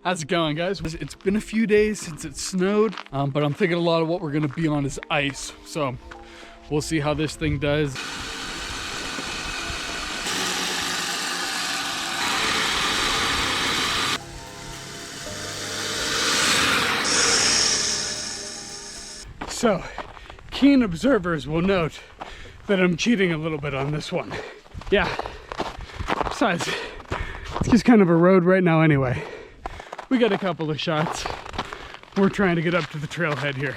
How's it going, guys? It's been a few days since it snowed, but I'm thinking a lot of what we're gonna be on is ice. So we'll see how this thing does. So keen observers will note that I'm cheating a little bit on this one. Yeah, besides, it's just kind of a road right now anyway. We got a couple of shots. We're trying to get up to the trailhead here.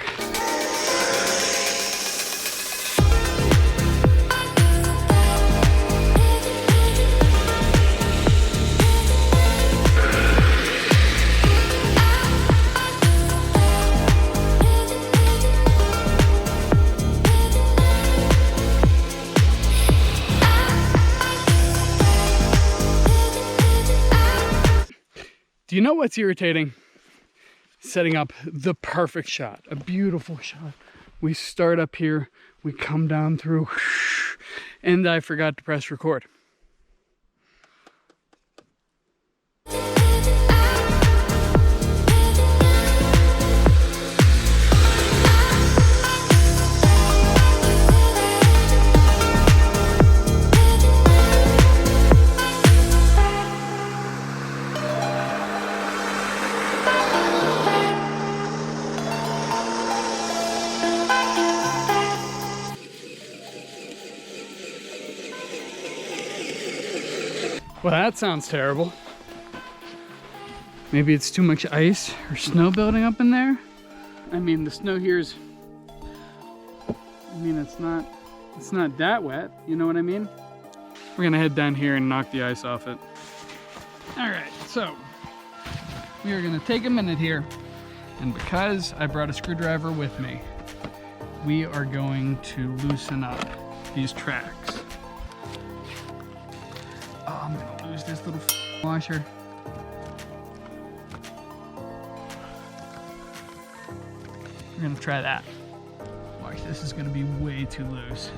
Do you know what's irritating? Setting up the perfect shot, a beautiful shot. We start up here, we come down through, and I forgot to press record. Well, that sounds terrible. Maybe it's too much ice or snow building up in there. I mean, the snow here's, it's not that wet, you know what I mean? We're gonna head down here and knock the ice off it. All right, so we are gonna take a minute here, and because I brought a screwdriver with me, we are going to loosen up these tracks. Oh, I'm gonna lose this little washer. We're gonna try that. Watch, this is gonna be way too loose.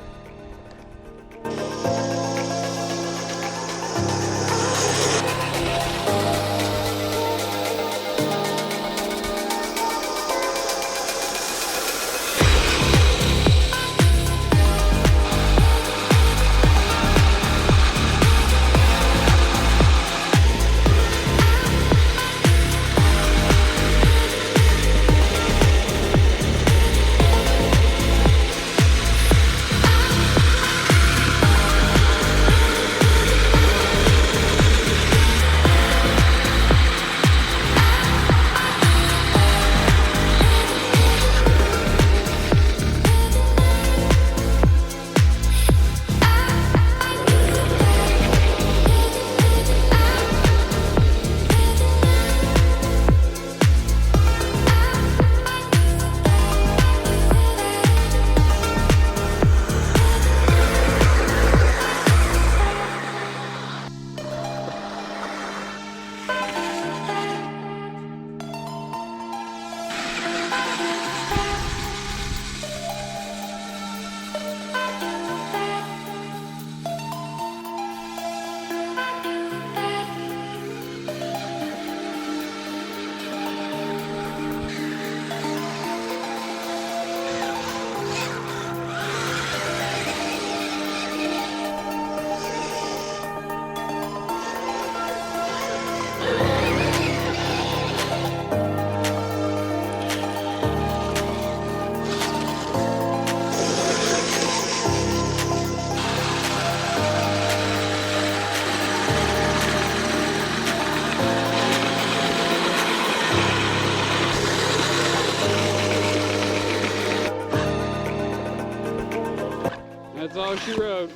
That's all she wrote.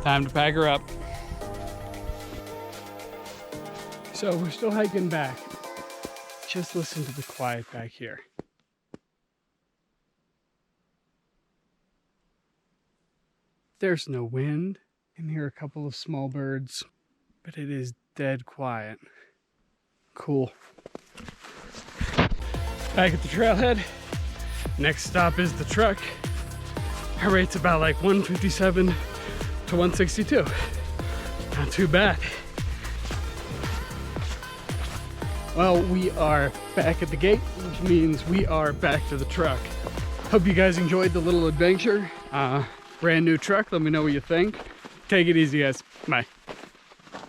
Time to pack her up. So we're still hiking back. Just listen to the quiet back here. There's no wind. I can hear a couple of small birds, but it is dead quiet. Cool. Back at the trailhead. Next stop is the truck. Our rate's about like 157 to 162. Not too bad. Well, we are back at the gate, which means we are back to the truck. Hope you guys enjoyed the little adventure. Brand new truck, let me know what you think. Take it easy, guys. Bye.